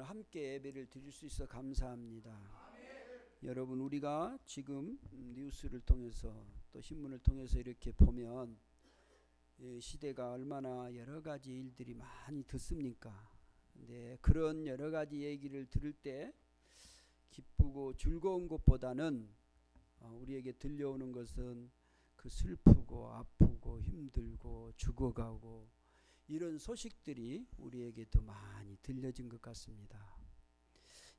오늘 함께 예배를 드릴 수 있어 감사합니다. 여러분, 우리가 지금 뉴스를 통해서 또 신문을 통해서 이렇게 보면 시대가 얼마나 여러 가지 일들이 많이 듣습니까? 근데 그런 여러 가지 얘기를 들을 때 기쁘고 즐거운 것보다는 우리에게 들려오는 것은 그 슬프고 아프고 힘들고 죽어가고 이런 소식들이 우리에게 더 많이 들려진 것 같습니다.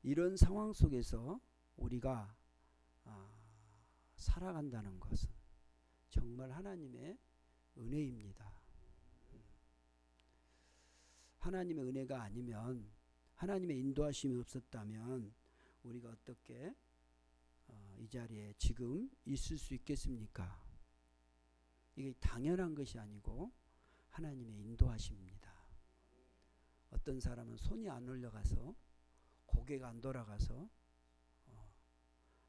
이런 상황 속에서 우리가 살아간다는 것은 정말 하나님의 은혜입니다. 하나님의 은혜가 아니면, 하나님의 인도하심이 없었다면 우리가 어떻게 이 자리에 지금 있을 수 있겠습니까? 이게 당연한 것이 아니고 하나님의 인도하심입니다. 어떤 사람은 손이 안 올라가서, 고개가 안 돌아가서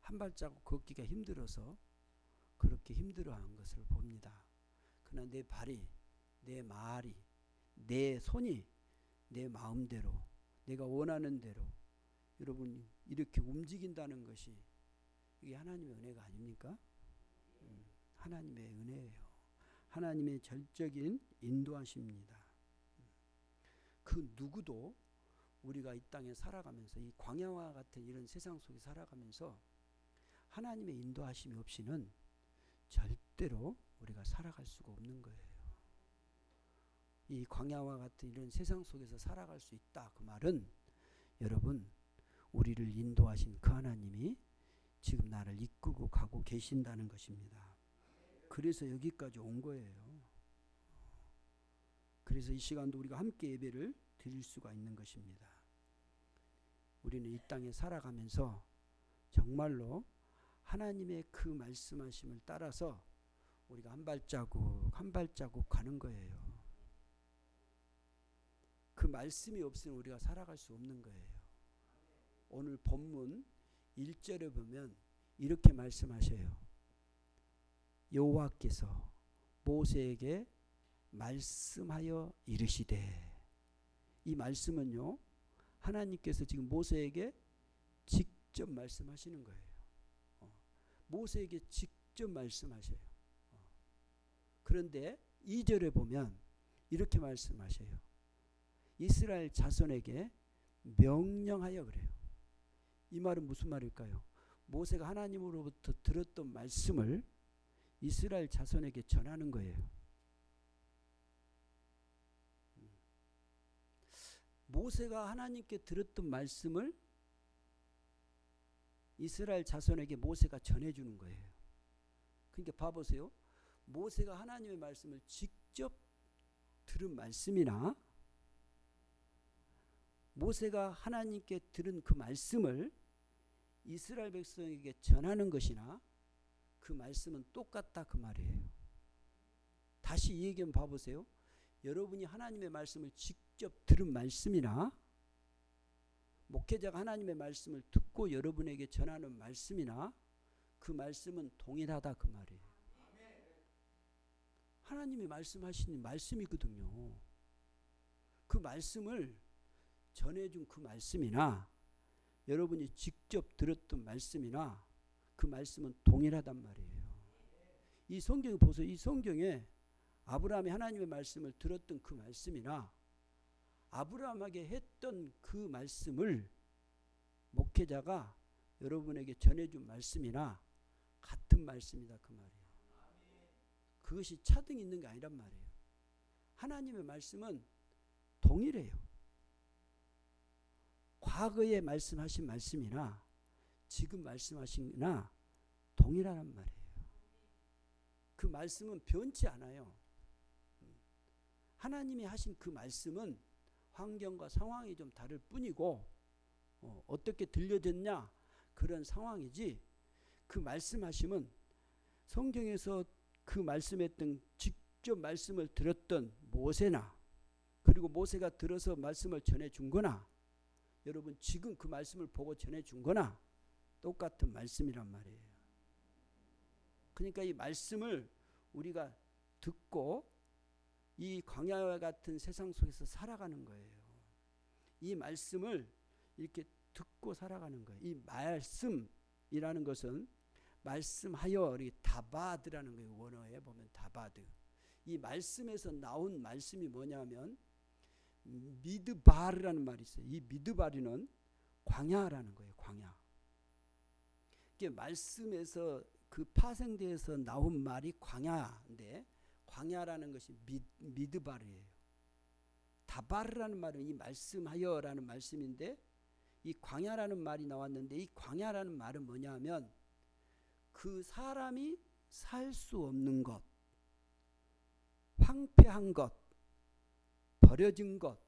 한 발자국 걷기가 힘들어서 그렇게 힘들어하는 것을 봅니다. 그러나 내 발이, 내 말이, 내 손이 내 마음대로, 내가 원하는 대로 여러분 이렇게 움직인다는 것이 이게 하나님의 은혜가 아닙니까? 하나님의 은혜예요. 하나님의 절적인 인도하십니다. 그 누구도 우리가 이 땅에 살아가면서, 이 광야와 같은 이런 세상 속에 살아가면서 하나님의 인도하심이 없이는 절대로 우리가 살아갈 수가 없는 거예요. 이 광야와 같은 이런 세상 속에서 살아갈 수 있다, 그 말은 여러분, 우리를 인도하신 그 하나님이 지금 나를 이끌고 가고 계신다는 것입니다. 그래서 여기까지 온 거예요. 그래서 이 시간도 우리가 함께 예배를 드릴 수가 있는 것입니다. 우리는 이 땅에 살아가면서 정말로 하나님의 그 말씀하심을 따라서 우리가 한 발자국 한 발자국 가는 거예요. 그 말씀이 없으면 우리가 살아갈 수 없는 거예요. 오늘 본문 1절에 보면 이렇게 말씀하셔요. 여호와께서 모세에게 말씀하여 이르시되, 이 말씀은요, 하나님께서 지금 모세에게 직접 말씀하시는 거예요. 모세에게 직접 말씀하셔요. 그런데 2절에 보면 이렇게 말씀하셔요. 이스라엘 자손에게 명령하여 그래요. 이 말은 무슨 말일까요? 모세가 하나님으로부터 들었던 말씀을 이스라엘 자손에게 전하는 거예요. 모세가 하나님께 들었던 말씀을 이스라엘 자손에게 모세가 전해주는 거예요. 그러니까 봐보세요. 모세가 하나님의 말씀을 직접 들은 말씀이나 모세가 하나님께 들은 그 말씀을 이스라엘 백성에게 전하는 것이나 그 말씀은 똑같다, 그 말이에요. 다시 이 얘기 한번 봐보세요. 여러분이 하나님의 말씀을 직접 들은 말씀이나 목회자가 하나님의 말씀을 듣고 여러분에게 전하는 말씀이나 그 말씀은 동일하다, 그 말이에요. 하나님이 말씀하신 말씀이거든요. 그 말씀을 전해준 그 말씀이나 여러분이 직접 들었던 말씀이나 그 말씀은 동일하단 말이에요. 이 성경 보세요. 이 성경에 아브라함이 하나님의 말씀을 들었던 그 말씀이나 아브라함에게 했던 그 말씀을 목회자가 여러분에게 전해준 말씀이나 같은 말씀이다, 그 말이에요. 그것이 차등이 있는 게 아니란 말이에요. 하나님의 말씀은 동일해요. 과거에 말씀하신 말씀이나 지금 말씀하시나 동일하란 말이에요. 그 말씀은 변치 않아요. 하나님이 하신 그 말씀은 환경과 상황이 좀 다를 뿐이고 어떻게 들려졌냐 그런 상황이지, 그 말씀하심은 성경에서 그 말씀했던, 직접 말씀을 들었던 모세나 그리고 모세가 들어서 말씀을 전해준 거나 여러분 지금 그 말씀을 보고 전해준 거나 똑같은 말씀이란 말이에요. 그러니까 이 말씀을 우리가 듣고 이 광야와 같은 세상 속에서 살아가는 거예요. 이 말씀을 이렇게 듣고 살아가는 거예요. 이 말씀이라는 것은 말씀하여 다바드라는 거예요. 원어에 보면 다바드. 이 말씀에서 나온 말씀이 뭐냐면 미드바르라는 말이 있어요. 이 미드바르는 광야라는 거예요. 광야. 이게 말씀에서 그 파생돼서 나온 말이 광야인데 광야라는 것이 미드바르예요. 다바르라는 말은 이 말씀하여라는 말씀인데 이 광야라는 말이 나왔는데 이 광야라는 말은 뭐냐면 그 사람이 살 수 없는 것, 황폐한 것, 버려진 것,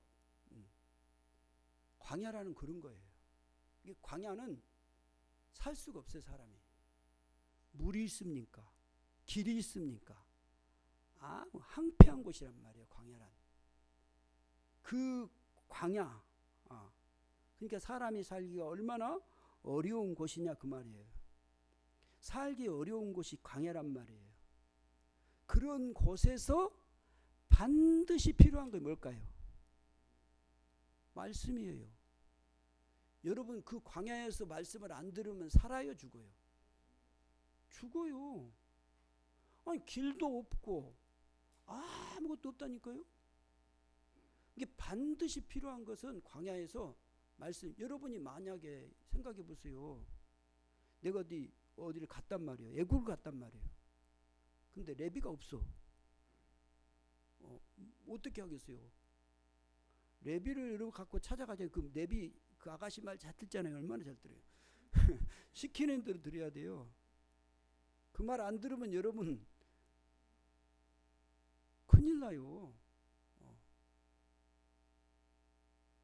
광야라는 그런 거예요. 이 광야는 살 수가 없어요. 사람이. 물이 있습니까? 길이 있습니까? 황폐한 곳이란 말이에요. 광야란. 그 광야. 그러니까 사람이 살기가 얼마나 어려운 곳이냐 그 말이에요. 살기 어려운 곳이 광야란 말이에요. 그런 곳에서 반드시 필요한 게 뭘까요? 말씀이에요. 여러분 그 광야에서 말씀을 안 들으면 살아요, 죽어요? 죽어요. 아니 길도 없고 아무것도 없다니까요. 이게 반드시 필요한 것은 광야에서 말씀. 여러분이 만약에 생각해 보세요. 내가 어디를 갔단 말이에요. 애국을 갔단 말이에요. 근데 레비가 없어. 어떻게 하겠어요? 레비를 여러분 갖고 찾아가자. 그 레비 그 아가씨 말 잘 듣잖아요. 얼마나 잘 들어요. 시키는 대로 들어야 돼요. 그 말 안 들으면 여러분 큰일 나요.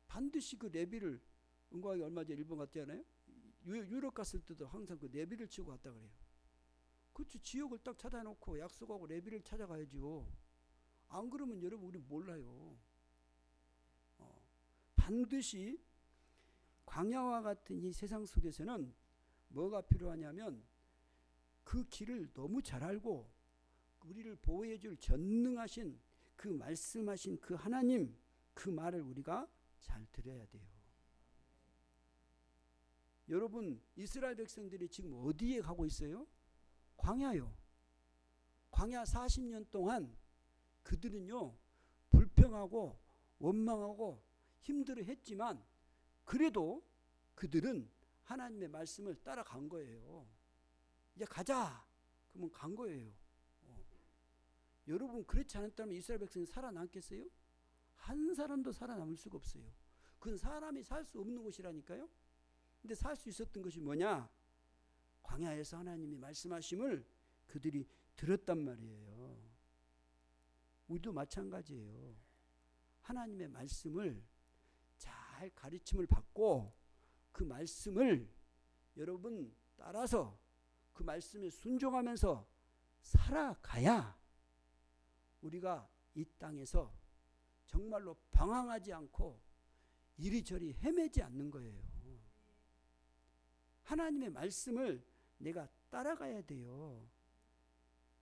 반드시 그 레비를 은광이 얼마 전에 일본 갔잖아요. 유럽 갔을 때도 항상 그 레비를 치고 갔다 그래요. 그렇죠. 지역을 딱 찾아놓고 약속하고 레비를 찾아가야죠. 안 그러면 여러분 우리 몰라요. 반드시 광야와 같은 이 세상 속에서는 뭐가 필요하냐면 그 길을 너무 잘 알고 우리를 보호해 줄 전능하신 그 말씀하신 그 하나님 그 말을 우리가 잘 들어야 돼요. 여러분 이스라엘 백성들이 지금 어디에 가고 있어요? 광야요. 광야 40년 동안 그들은요 불평하고 원망하고 힘들어 했지만 그래도 그들은 하나님의 말씀을 따라간 거예요. 이제 가자. 그러면 간 거예요. 여러분 그렇지 않았다면 이스라엘 백성이 살아남겠어요? 한 사람도 살아남을 수가 없어요. 그건 사람이 살 수 없는 곳이라니까요. 근데 살 수 있었던 것이 뭐냐? 광야에서 하나님이 말씀하심을 그들이 들었단 말이에요. 우리도 마찬가지예요. 하나님의 말씀을 잘 가르침을 받고 그 말씀을 여러분 따라서 그 말씀에 순종하면서 살아가야 우리가 이 땅에서 정말로 방황하지 않고 이리저리 헤매지 않는 거예요. 하나님의 말씀을 내가 따라가야 돼요.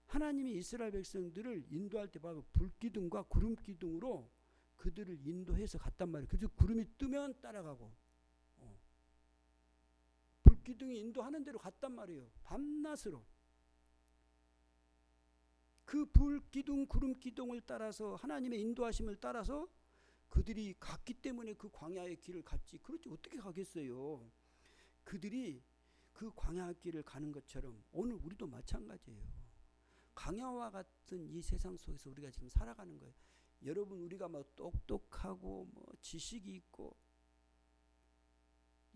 하나님이 이스라엘 백성들을 인도할 때 봐도 불기둥과 구름기둥으로 그들을 인도해서 갔단 말이에요. 그래서 구름이 뜨면 따라가고 불기둥이 인도하는 대로 갔단 말이에요. 밤낮으로. 그 불기둥 구름기둥을 따라서 하나님의 인도하심을 따라서 그들이 갔기 때문에 그 광야의 길을 갔지. 그렇지 어떻게 가겠어요. 그들이 그 광야 길을 가는 것처럼 오늘 우리도 마찬가지예요. 광야와 같은 이 세상 속에서 우리가 지금 살아가는 거예요. 여러분 우리가 뭐 똑똑하고 뭐 지식이 있고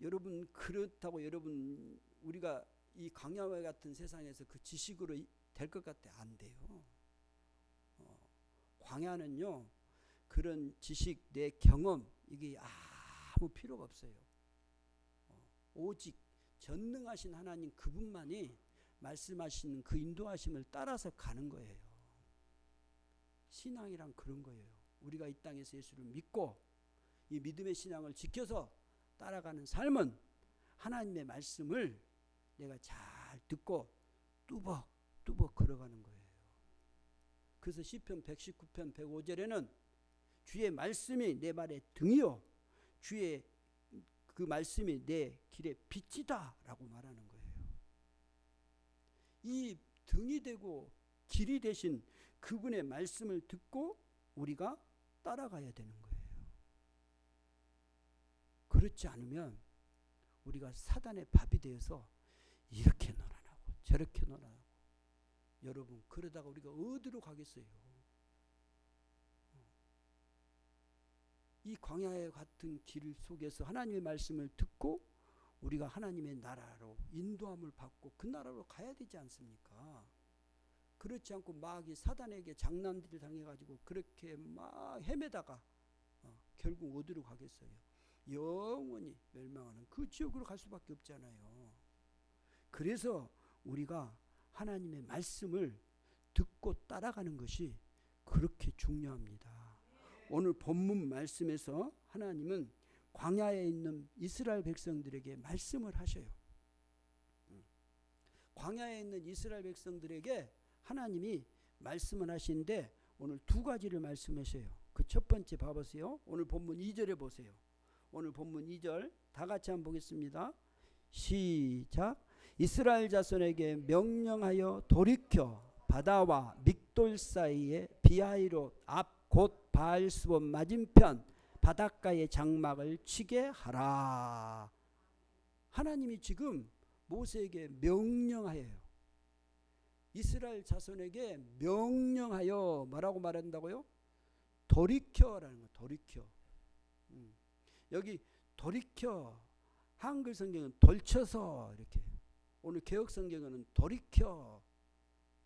여러분 그렇다고 여러분 우리가 이 광야와 같은 세상에서 그 지식으로 될 것 같아? 안 돼요. 광야는요 그런 지식 내 경험 이게 아무 필요가 없어요. 오직 전능하신 하나님 그분만이 말씀하시는 그 인도하심을 따라서 가는 거예요. 신앙이란 그런 거예요. 우리가 이 땅에서 예수를 믿고 이 믿음의 신앙을 지켜서 따라가는 삶은 하나님의 말씀을 내가 잘 듣고 뚜벅뚜벅 걸어가는 거예요. 그래서 시편 119편 105절에는 주의 말씀이 내 발의 등이요 주의 그 말씀이 내 길의 빛이다 라고 말하는 거예요. 이 등이 되고 길이 되신 그분의 말씀을 듣고 우리가 따라가야 되는 거예요. 그렇지 않으면 우리가 사단의 밥이 되어서 이렇게 논하고 저렇게 논하고, 여러분 그러다가 우리가 어디로 가겠어요? 이 광야에 같은 길 속에서 하나님의 말씀을 듣고 우리가 하나님의 나라로 인도함을 받고 그 나라로 가야 되지 않습니까? 그렇지 않고 막 이 사단에게 장난들을 당해가지고 그렇게 막 헤매다가 결국 어디로 가겠어요? 영원히 멸망하는 그 지옥으로 갈 수밖에 없잖아요. 그래서 우리가 하나님의 말씀을 듣고 따라가는 것이 그렇게 중요합니다. 오늘 본문 말씀에서 하나님은 광야에 있는 이스라엘 백성들에게 말씀을 하셔요. 광야에 있는 이스라엘 백성들에게 하나님이 말씀을 하시는데 오늘 두 가지를 말씀하셔요. 그 첫 번째 봐보세요. 오늘 본문 2절에 보세요. 오늘 본문 2절 다 같이 한번 보겠습니다. 시작. 이스라엘 자손에게 명령하여 돌이켜 바다와 믹돌 사이에 비하이롯 앞 곧 바알스본 맞은편 바닷가의 장막을 치게 하라. 하나님이 지금 모세에게 명령하여요. 이스라엘 자손에게 명령하여 뭐라고 말한다고요? 돌이켜라는 거. 돌이켜. 여기 돌이켜, 한글 성경은 돌쳐서 이렇게, 오늘 개혁 성경은 돌이켜,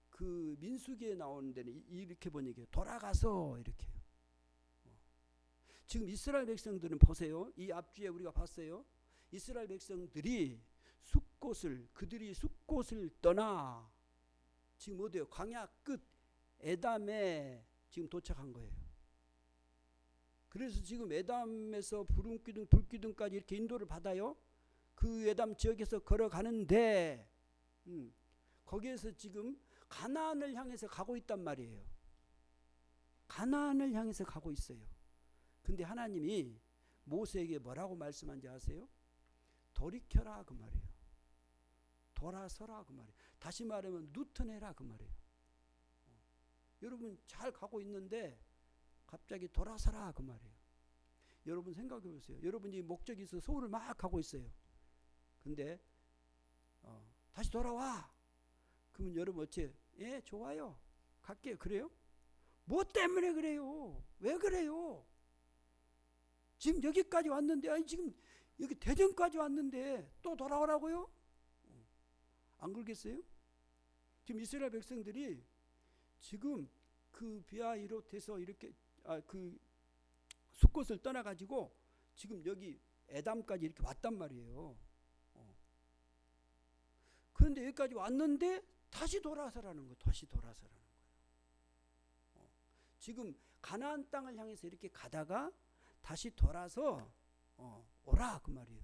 그 민수기에 나오는 데는 이렇게 번역해요. 돌아가서 이렇게. 지금 이스라엘 백성들은 보세요. 이 앞주에 우리가 봤어요. 이스라엘 백성들이 그들이 숫곳을 떠나 지금 어디요? 광야 끝 에담에 지금 도착한 거예요. 그래서 지금 에담에서 부름기둥 불기둥까지 이렇게 인도를 받아요. 그 에담 지역에서 걸어가는데 거기에서 지금 가나안을 향해서 가고 있단 말이에요. 가나안을 향해서 가고 있어요. 근데 하나님이 모세에게 뭐라고 말씀한지 아세요? 돌이켜라 그 말이에요. 돌아서라 그 말이에요. 다시 말하면 누턴해라 그 말이에요. 여러분 잘 가고 있는데 갑자기 돌아서라 그 말이에요. 여러분 생각해 보세요. 여러분이 목적이 있어서 서울을 막 가고 있어요. 근데 다시 돌아와. 그러면 여러분 어째? 예, 좋아요. 갈게요. 그래요? 뭐 때문에 그래요? 왜 그래요? 지금 여기까지 왔는데, 아니 지금 여기 대전까지 왔는데 또 돌아오라고요? 안 그러겠어요? 지금 이스라엘 백성들이 지금 그 비하이롯에서 이렇게 그 숫곳을 떠나가지고 지금 여기 에담까지 이렇게 왔단 말이에요. 그런데 여기까지 왔는데 다시 돌아서라는 거예요. 다시 돌아서라는 거예요. 지금 가나안 땅을 향해서 이렇게 가다가 다시 돌아서 오라 그 말이에요.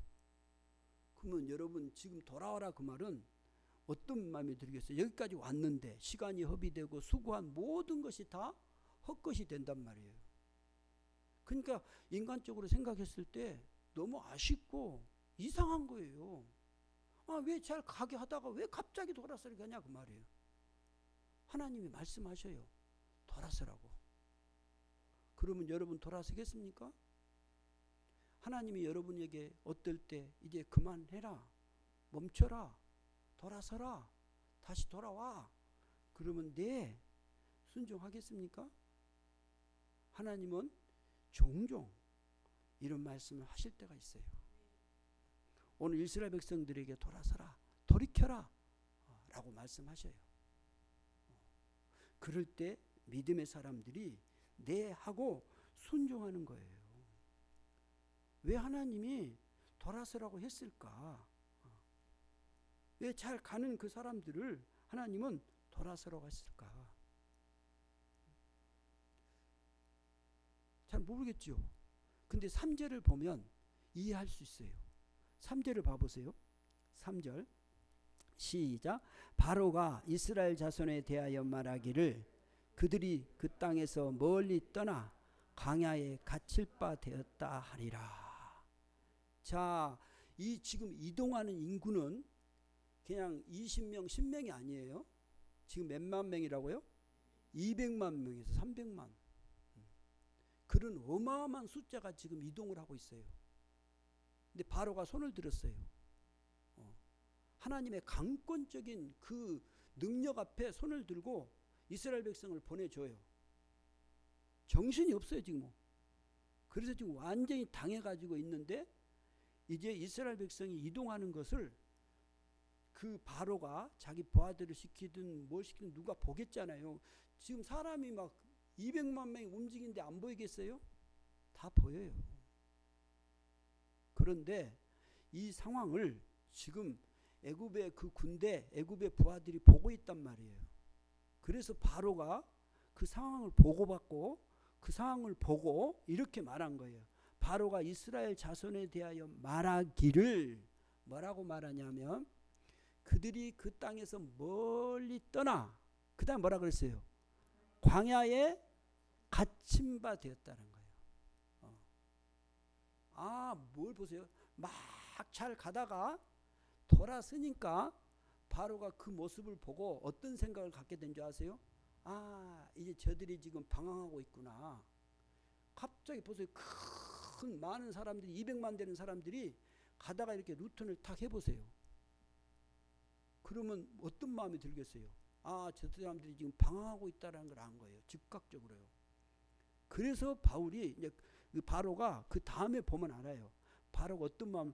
그러면 여러분 지금 돌아오라 그 말은 어떤 마음이 들겠어요? 여기까지 왔는데 시간이 허비되고 수고한 모든 것이 다 헛것이 된단 말이에요. 그러니까 인간적으로 생각했을 때 너무 아쉽고 이상한 거예요. 왜 잘 가게 하다가 왜 갑자기 돌아서게 하냐 그 말이에요. 하나님이 말씀하셔요. 돌아서라고. 그러면 여러분 돌아서겠습니까? 하나님이 여러분에게 어떨 때 이제 그만해라, 멈춰라, 돌아서라, 다시 돌아와. 그러면 네, 순종하겠습니까? 하나님은 종종 이런 말씀을 하실 때가 있어요. 오늘 이스라엘 백성들에게 돌아서라, 돌이켜라 라고 말씀하셔요. 그럴 때 믿음의 사람들이 네 하고 순종하는 거예요. 왜 하나님이 돌아서라고 했을까? 왜 잘 가는 그 사람들을 하나님은 돌아서라고 했을까? 잘 모르겠죠. 근데 3절을 보면 이해할 수 있어요. 3절을 봐보세요. 3절 시작. 바로가 이스라엘 자손에 대하여 말하기를 그들이 그 땅에서 멀리 떠나 광야에 갇힐 바 되었다 하리라. 자, 이 지금 이동하는 인구는 그냥 20명, 10명이 아니에요. 지금 몇만 명이라고요? 200만 명에서 300만. 그런 어마어마한 숫자가 지금 이동을 하고 있어요. 근데 바로가 손을 들었어요. 하나님의 강권적인 그 능력 앞에 손을 들고 이스라엘 백성을 보내줘요. 정신이 없어요 지금. 그래서 지금 완전히 당해가지고 있는데 이제 이스라엘 백성이 이동하는 것을 그 바로가 자기 부하들을 시키든 뭘 시키든 누가 보겠잖아요. 지금 사람이 막 200만 명이 움직이는데 안 보이겠어요? 다 보여요. 그런데 이 상황을 지금 애굽의 그 군대, 애굽의 부하들이 보고 있단 말이에요. 그래서 바로가 그 상황을 보고받고 그 상황을 보고 이렇게 말한 거예요. 바로가 이스라엘 자손에 대하여 말하기를 뭐라고 말하냐면 그들이 그 땅에서 멀리 떠나 그 다음 뭐라 그랬어요? 광야에 갇힌 바 되었다는 거예요. 뭘 보세요? 막 잘 가다가 돌아서니까 바로가 그 모습을 보고 어떤 생각을 갖게 된 줄 아세요? 이제 저들이 지금 방황하고 있구나. 갑자기 보세요. 큰 많은 사람들이 200만 되는 사람들이 가다가 이렇게 루턴을 탁 해보세요. 그러면 어떤 마음이 들겠어요? 저 사람들이 지금 방황하고 있다는 걸 안 거예요. 즉각적으로요. 그래서 바울이 이제 바로가 그 다음에 보면 알아요. 바로가 어떤 마음,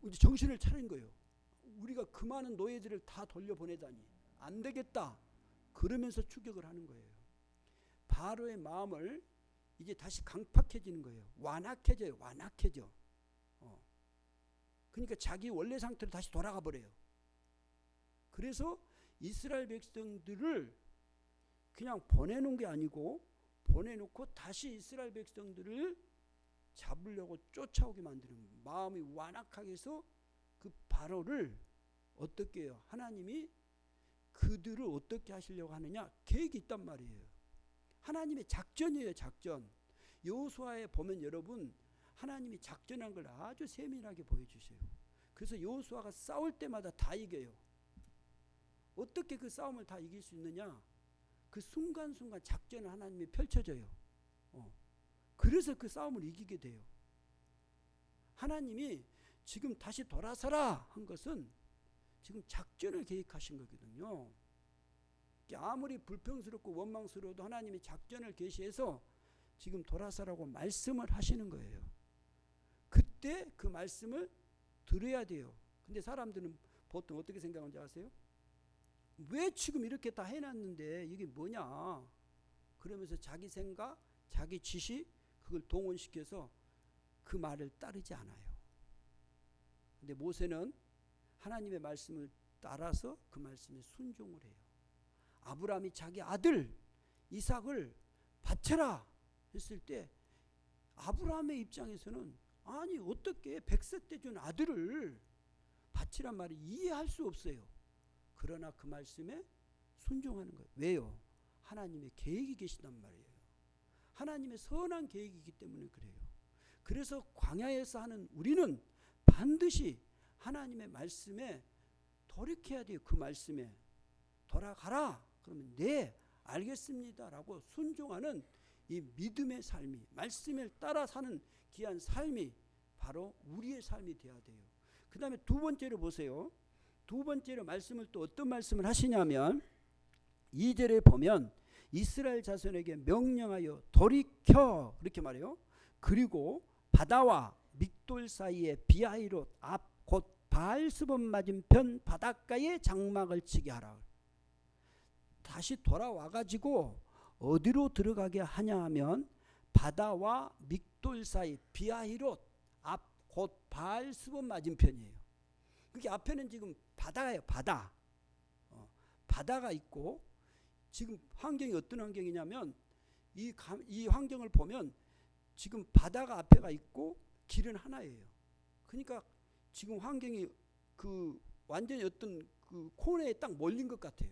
이제 정신을 차린 거예요. 우리가 그 많은 노예들을 다 돌려보내다니 안 되겠다. 그러면서 추격을 하는 거예요. 바로의 마음을 이제 다시 강팍해지는 거예요. 완악해져요. 완악해져. 그러니까 자기 원래 상태로 다시 돌아가 버려요. 그래서 이스라엘 백성들을 그냥 보내놓은 게 아니고 보내놓고 다시 이스라엘 백성들을 잡으려고 쫓아오게 만드는 마음이 완악하게 해서 그 바로를 어떻게 해요? 하나님이 그들을 어떻게 하시려고 하느냐? 계획이 있단 말이에요. 하나님의 작전이에요. 작전. 여호수아에 보면 여러분 하나님이 작전한 걸 아주 세밀하게 보여주세요. 그래서 여호수아가 싸울 때마다 다 이겨요. 어떻게 그 싸움을 다 이길 수 있느냐? 그 순간순간 작전을 하나님이 펼쳐져요. 그래서 그 싸움을 이기게 돼요. 하나님이 지금 다시 돌아서라 한 것은 지금 작전을 계획하신 거거든요. 아무리 불평스럽고 원망스러워도 하나님이 작전을 계시해서 지금 돌아서라고 말씀을 하시는 거예요. 그때 그 말씀을 들어야 돼요. 근데 사람들은 보통 어떻게 생각하는지 아세요? 왜 지금 이렇게 다 해놨는데 이게 뭐냐? 그러면서 자기 생각, 자기 지식 그걸 동원시켜서 그 말을 따르지 않아요. 근데 모세는 하나님의 말씀을 따라서 그 말씀에 순종을 해요. 아브라함이 자기 아들 이삭을 바쳐라 했을 때 아브라함의 입장에서는 아니 어떻게 100세 때 준 아들을 바치란 말을 이해할 수 없어요. 그러나 그 말씀에 순종하는 거예요. 왜요? 하나님의 계획이 계시단 말이에요. 하나님의 선한 계획이기 때문에 그래요. 그래서 광야에서 하는 우리는 반드시 하나님의 말씀에 돌이켜야 돼요. 그 말씀에 돌아가라. 그러면 네 알겠습니다 라고 순종하는 이 믿음의 삶이 말씀을 따라 사는 귀한 삶이 바로 우리의 삶이 되어야 돼요. 그 다음에 두 번째로 보세요. 두 번째로 말씀을 또 어떤 말씀을 하시냐면 2절에 보면 이스라엘 자손에게 명령하여 돌이켜 이렇게 말해요. 그리고 바다와 믹돌 사이에 비하이롯 앞 곧 바알스본 맞은편 바닷가에 장막을 치게 하라. 다시 돌아와 가지고 어디로 들어가게 하냐 하면 바다와 믹돌 사이 비하이롯 앞 곧 바알스본 맞은편이에요. 그게 앞에는 지금 바다예요. 바다. 바다가 있고 지금 환경이 어떤 환경이냐면 이 환경을 보면 지금 바다가 앞에가 있고 길은 하나예요. 그러니까 지금 환경이 그 완전히 어떤 그 코너에 딱 몰린 것 같아요.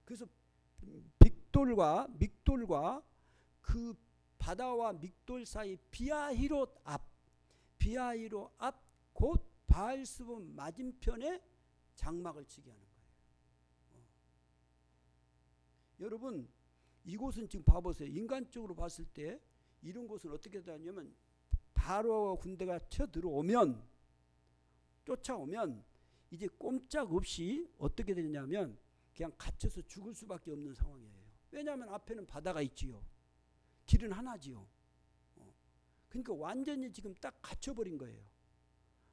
그래서 믹돌과 그 바다와 믹돌 사이 비하히롯 앞 비하이로 앞 곧 바알스본 맞은편에 장막을 치게 하는 거예요. 여러분 이곳은 지금 봐보세요. 인간적으로 봤을 때 이런 곳은 어떻게 되냐면 바로 군대가 쳐들어오면 쫓아오면 이제 꼼짝없이 어떻게 되냐면 그냥 갇혀서 죽을 수밖에 없는 상황이에요. 왜냐하면 앞에는 바다가 있지요. 길은 하나지요. 그러니까 완전히 지금 딱 갇혀버린 거예요.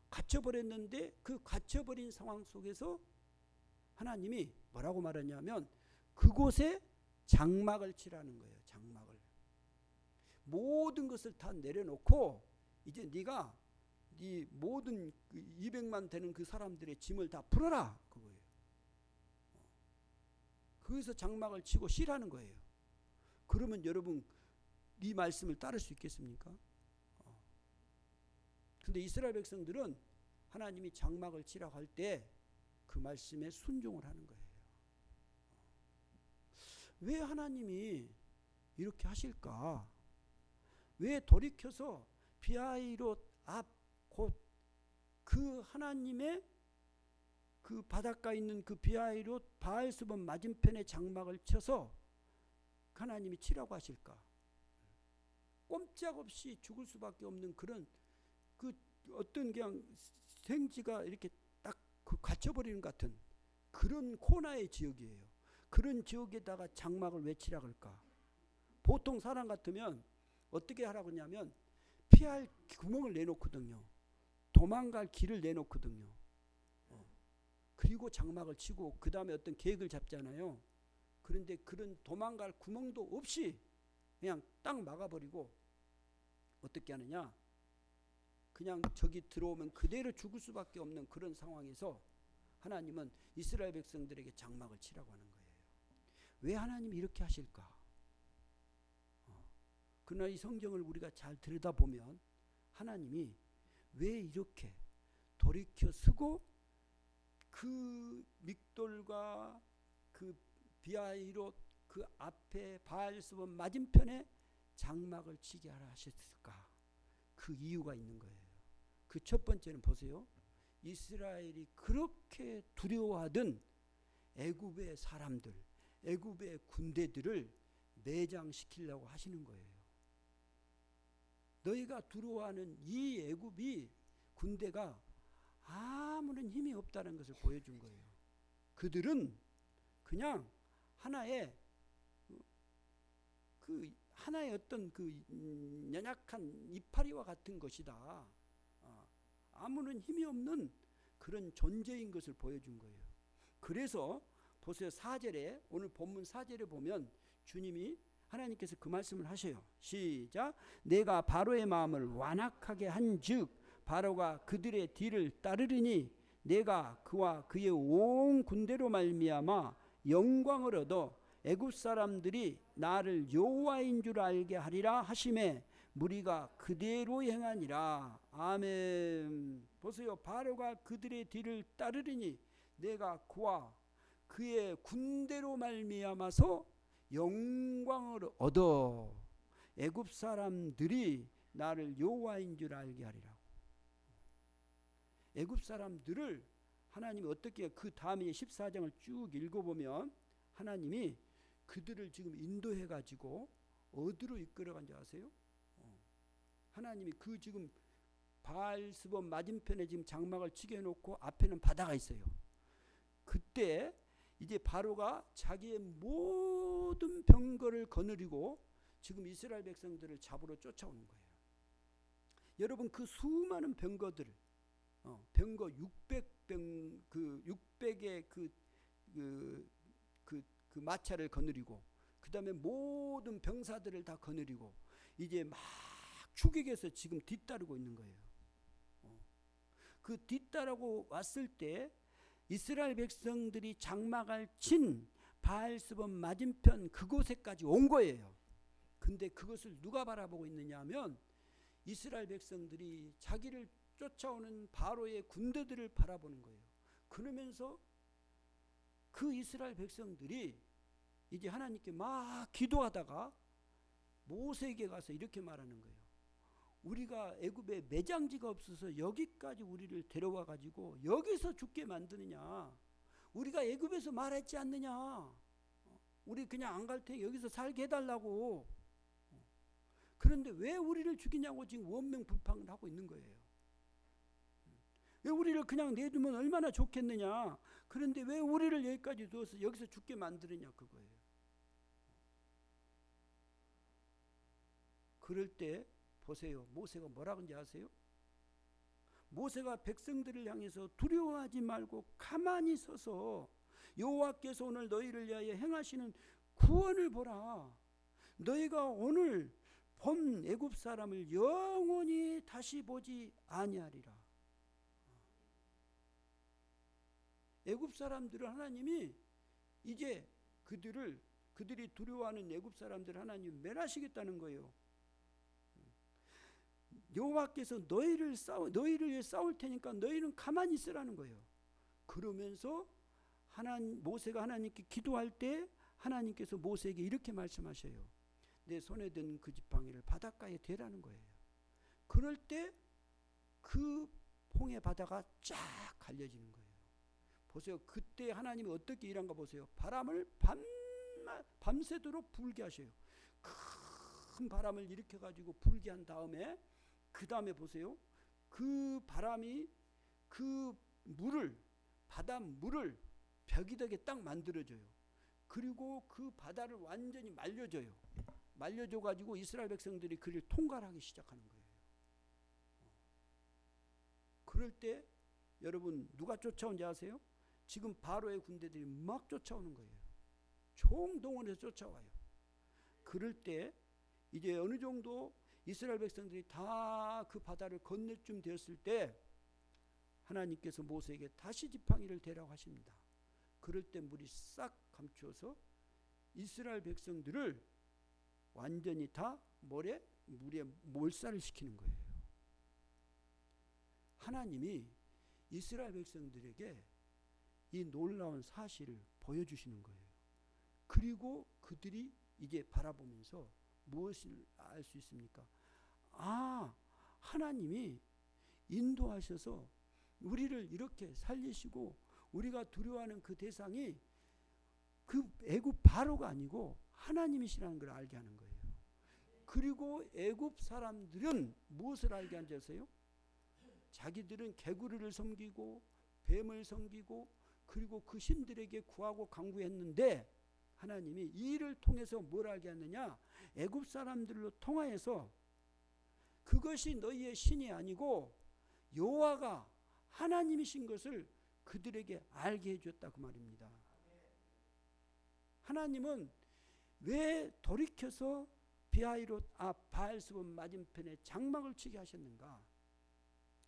갇혀버렸는데 그 갇혀버린 상황 속에서 하나님이 뭐라고 말하냐면 그곳에 장막을 치라는 거예요. 장막을. 모든 것을 다 내려놓고 이제 네가 네 모든 200만 되는 그 사람들의 짐을 다 풀어라 그거예요. 거기서 장막을 치고 쉬라는 거예요. 그러면 여러분 이 말씀을 따를 수 있겠습니까? 근데 이스라엘 백성들은 하나님이 장막을 치라고 할 때 그 말씀에 순종을 하는 거예요. 왜 하나님이 이렇게 하실까? 왜 돌이켜서 비하이롯 앞 곧 그 하나님의 그 바닷가에 있는 그 비하이롯 바알스본 맞은편에 장막을 쳐서 하나님이 치라고 하실까? 꼼짝없이 죽을 수밖에 없는 그런 그 어떤 그냥 생지가 이렇게 딱 그 갇혀버리는 것 같은 그런 코나의 지역이에요. 그런 지역에다가 장막을 왜 치라고 할까? 보통 사람 같으면 어떻게 하라고 하냐면 피할 구멍을 내놓거든요. 도망갈 길을 내놓거든요. 그리고 장막을 치고 그 다음에 어떤 계획을 잡잖아요. 그런데 그런 도망갈 구멍도 없이 그냥 딱 막아버리고 어떻게 하느냐? 그냥 저기 들어오면 그대로 죽을 수밖에 없는 그런 상황에서 하나님은 이스라엘 백성들에게 장막을 치라고 하는 거예요. 왜 하나님이 이렇게 하실까? 그러나 이 성경을 우리가 잘 들여다보면 하나님이 왜 이렇게 돌이켜 서고 그 믹돌과 그 비하이롯 그 앞에 바알스본 맞은편에 장막을 치게 하라 하셨을까? 그 이유가 있는 거예요. 그 첫 번째는 보세요. 이스라엘이 그렇게 두려워하던 애굽의 사람들, 애굽의 군대들을 매장시키려고 하시는 거예요. 너희가 두려워하는 이 애굽이 군대가 아무런 힘이 없다는 것을 보여준 거예요. 그들은 그냥 하나의 하나의 어떤 그 연약한 이파리와 같은 것이다. 아무런 힘이 없는 그런 존재인 것을 보여준 거예요. 그래서 보세요. 4절에 오늘 본문 4절에 보면 주님이 하나님께서 그 말씀을 하셔요. 시작. 내가 바로의 마음을 완악하게 한즉 바로가 그들의 뒤를 따르리니 내가 그와 그의 온 군대로 말미암아 영광을 얻어 애굽 사람들이 나를 여호와인 줄 알게 하리라 하시매 무리가 그대로 행하니라. 아멘. 보세요. 바로가 그들의 뒤를 따르리니 내가 그와 그의 군대로 말미암아서 영광을 얻어 애굽 사람들이 나를 여호와인 줄 알게 하리라고. 애굽 사람들을 하나님이 어떻게 그 다음에 14장을 쭉 읽어보면 하나님이 그들을 지금 인도해 가지고 어디로 이끌어간 줄 아세요? 하나님이 그 지금 바알스본 맞은편에 지금 장막을 치게 해놓고 앞에는 바다가 있어요. 그때 이제 바로가 자기의 모든 병거를 거느리고 지금 이스라엘 백성들을 잡으러 쫓아오는 거예요. 여러분 그 수많은 병거들, 병거 600병 그 600의 그 마차를 거느리고 그 다음에 모든 병사들을 다 거느리고 이제 막 추격해서 지금 뒤따르고 있는 거예요. 그 뒤따르고 왔을 때 이스라엘 백성들이 장막을 친 바알스본 맞은편 그곳에까지 온 거예요. 근데 그것을 누가 바라보고 있느냐 하면 이스라엘 백성들이 자기를 쫓아오는 바로의 군대들을 바라보는 거예요. 그러면서 그 이스라엘 백성들이 이제 하나님께 막 기도하다가 모세에게 가서 이렇게 말하는 거예요. 우리가 애굽에 매장지가 없어서 여기까지 우리를 데려와 가지고 여기서 죽게 만드느냐? 우리가 애굽에서 말했지 않느냐? 우리 그냥 안 갈 테니 여기서 살게 해달라고. 그런데 왜 우리를 죽이냐고 지금 원명불판을 하고 있는 거예요. 왜 우리를 그냥 내두면 얼마나 좋겠느냐? 그런데 왜 우리를 여기까지 두어서 여기서 죽게 만드느냐 그거예요. 그럴 때 보세요. 모세가 뭐라 그런지 아세요? 모세가 백성들을 향해서 두려워하지 말고 가만히 서서 여호와께서 오늘 너희를 위하여 행하시는 구원을 보라. 너희가 오늘 본 애굽 사람을 영원히 다시 보지 아니하리라. 애굽 사람들을 하나님이 이제 그들이 두려워하는 애굽 사람들을 하나님이 멸하시겠다는 거예요. 여호와께서 너희를 위해 싸울 테니까 너희는 가만히 있으라는 거예요. 그러면서 모세가 하나님께 기도할 때 하나님께서 모세에게 이렇게 말씀하셔요. 내 손에 든 그 지팡이를 바닷가에 대라는 거예요. 그럴 때 그 홍해 바다가 쫙 갈려지는 거예요. 보세요. 그때 하나님이 어떻게 일한가 보세요. 바람을 밤새도록 불게 하셔요. 큰 바람을 일으켜 가지고 불게 한 다음에 그 다음에 보세요. 그 바람이 그 바닷물을 벽이되게 딱 만들어줘요. 그리고 그 바다를 완전히 말려줘요. 말려줘 가지고 이스라엘 백성들이 그를 통과하기 시작하는 거예요. 그럴 때 여러분 누가 쫓아온지 아세요? 지금 바로의 군대들이 막 쫓아오는 거예요. 총동원해서 쫓아와요. 그럴 때 이제 어느 정도 이스라엘 백성들이 다 그 바다를 건널 쯤 되었을 때 하나님께서 모세에게 다시 지팡이를 대라고 하십니다. 그럴 때 물이 싹 감추어서 이스라엘 백성들을 완전히 다 물에 몰살을 시키는 거예요. 하나님이 이스라엘 백성들에게 이 놀라운 사실을 보여주시는 거예요. 그리고 그들이 이제 바라보면서 무엇을 알 수 있습니까? 하나님이 인도하셔서 우리를 이렇게 살리시고 우리가 두려워하는 그 대상이 그 애굽 바로가 아니고 하나님이시라는 걸 알게 하는 거예요. 그리고 애굽 사람들은 무엇을 알게 한지 아세요? 자기들은 개구리를 섬기고 뱀을 섬기고 그리고 그 신들에게 구하고 간구했는데 하나님이 이 일을 통해서 뭘 알게 하느냐? 애굽 사람들로 통하여서 그것이 너희의 신이 아니고 여호와가 하나님이신 것을 그들에게 알게 해줬다 그 말입니다. 하나님은 왜 돌이켜서 바알스본 맞은편에 장막을 치게 하셨는가?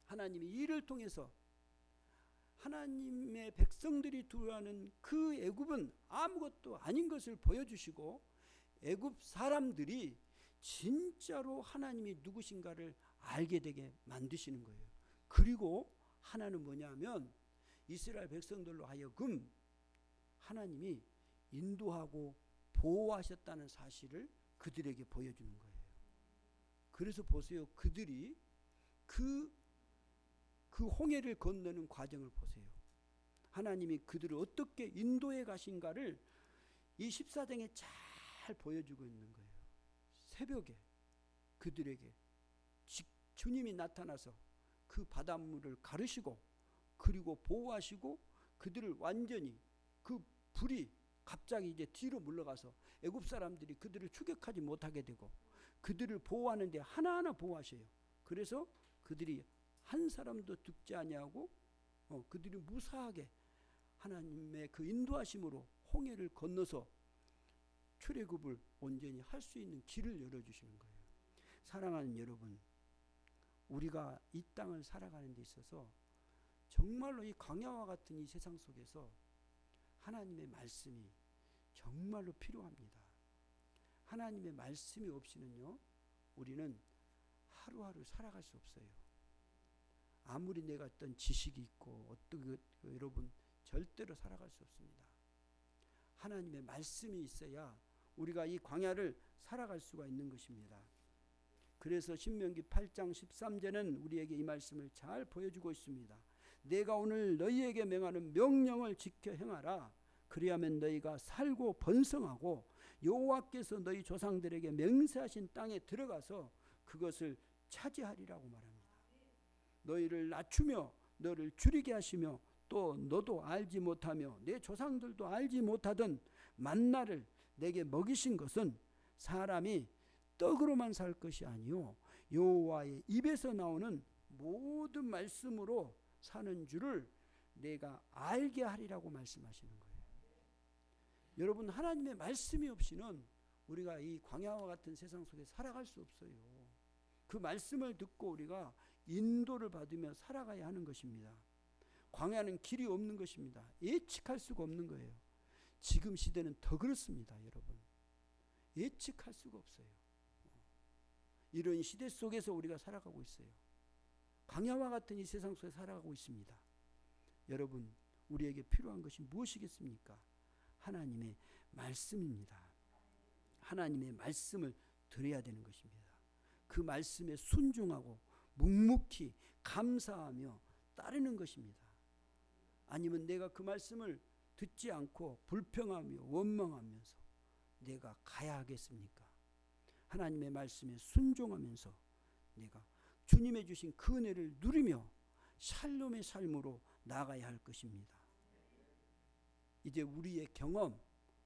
하나님이 이를 통해서 하나님의 백성들이 두려워하는 그 애굽은 아무것도 아닌 것을 보여주시고 애굽 사람들이 진짜로 하나님이 누구신가를 알게 되게 만드시는 거예요. 그리고 하나는 뭐냐면 이스라엘 백성들로 하여금 하나님이 인도하고 보호하셨다는 사실을 그들에게 보여주는 거예요. 그래서 보세요. 그들이 그 홍해를 건너는 과정을 보세요. 하나님이 그들을 어떻게 인도해 가신가를 이 14장에 잘 보여주고 있는 거예요. 새벽에 그들에게 주님이 나타나서 그 바닷물을 가르시고 그리고 보호하시고 그들을 완전히 그 불이 갑자기 이제 뒤로 물러가서 애굽 사람들이 그들을 추격하지 못하게 되고 그들을 보호하는데 하나하나 보호하셔요. 그래서 그들이 한 사람도 죽지 아니하고 그들이 무사하게 하나님의 그 인도하심으로 홍해를 건너서 출애굽을 온전히 할 수 있는 길을 열어주시는 거예요. 사랑하는 여러분, 우리가 이 땅을 살아가는 데 있어서 정말로 이 광야와 같은 이 세상 속에서 하나님의 말씀이 정말로 필요합니다. 하나님의 말씀이 없이는요, 우리는 하루하루 살아갈 수 없어요. 아무리 내가 어떤 지식이 있고 여러분 절대로 살아갈 수 없습니다. 하나님의 말씀이 있어야 우리가 이 광야를 살아갈 수가 있는 것입니다. 그래서 신명기 8장 13절은 우리에게 이 말씀을 잘 보여주고 있습니다. 내가 오늘 너희에게 명하는 명령을 지켜 행하라. 그리하면 너희가 살고 번성하고 여호와께서 너희 조상들에게 맹세하신 땅에 들어가서 그것을 차지하리라고 말합니다. 너희를 낮추며 너를 줄이게 하시며 또 너도 알지 못하며 내 조상들도 알지 못하던 만나를 내게 먹이신 것은 사람이 떡으로만 살 것이 아니요 여호와의 입에서 나오는 모든 말씀으로 사는 줄을 내가 알게 하리라고 말씀하시는 거예요. 여러분, 하나님의 말씀이 없이는 우리가 이 광야와 같은 세상 속에 살아갈 수 없어요. 그 말씀을 듣고 우리가 인도를 받으며 살아가야 하는 것입니다. 광야는 길이 없는 것입니다. 예측할 수가 없는 거예요. 지금 시대는 더 그렇습니다, 여러분. 예측할 수가 없어요. 이런 시대 속에서 우리가 살아가고 있어요. 광야와 같은 이 세상 속에 살아가고 있습니다. 여러분, 우리에게 필요한 것이 무엇이겠습니까? 하나님의 말씀입니다. 하나님의 말씀을 들어야 되는 것입니다. 그 말씀에 순종하고 묵묵히 감사하며 따르는 것입니다. 아니면 내가 그 말씀을 듣지 않고 불평하며 원망하면서 내가 가야 하겠습니까? 하나님의 말씀에 순종하면서 내가 주님의 주신 그 은혜를 누리며 샬롬의 삶으로 나아가야 할 것입니다. 이제 우리의 경험,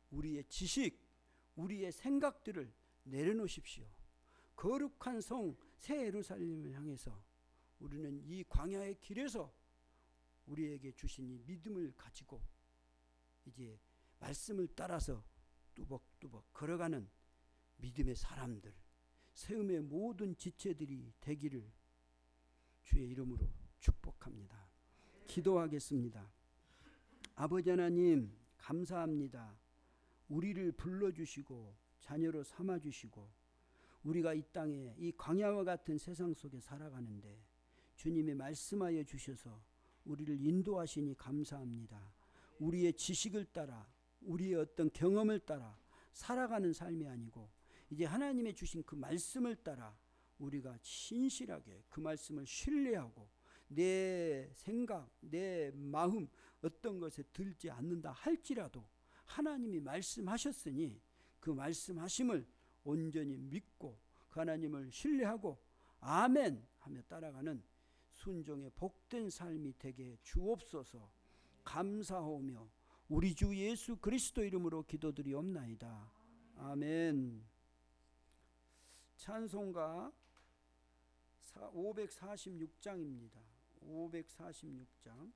우리의 지식, 우리의 생각들을 내려놓으십시오. 거룩한 성 새 예루살렘을 향해서 우리는 이 광야의 길에서 우리에게 주신 이 믿음을 가지고 이제 말씀을 따라서 뚜벅뚜벅 걸어가는 믿음의 사람들, 세움의 모든 지체들이 되기를 주의 이름으로 축복합니다. 기도하겠습니다. 아버지 하나님, 감사합니다. 우리를 불러주시고 자녀로 삼아주시고 우리가 이 땅에 이 광야와 같은 세상 속에 살아가는데 주님이 말씀하여 주셔서 우리를 인도하시니 감사합니다. 우리의 지식을 따라 우리의 어떤 경험을 따라 살아가는 삶이 아니고 이제 하나님의 주신 그 말씀을 따라 우리가 신실하게 그 말씀을 신뢰하고 내 생각, 내 마음 어떤 것에 들지 않는다 할지라도 하나님이 말씀하셨으니 그 말씀하심을 온전히 믿고 그 하나님을 신뢰하고 아멘 하며 따라가는 순종의 복된 삶이 되게 주옵소서. 감사하오며 우리 주 예수 그리스도 이름으로 기도드리옵나이다. 아멘. 찬송가 546장입니다. 546장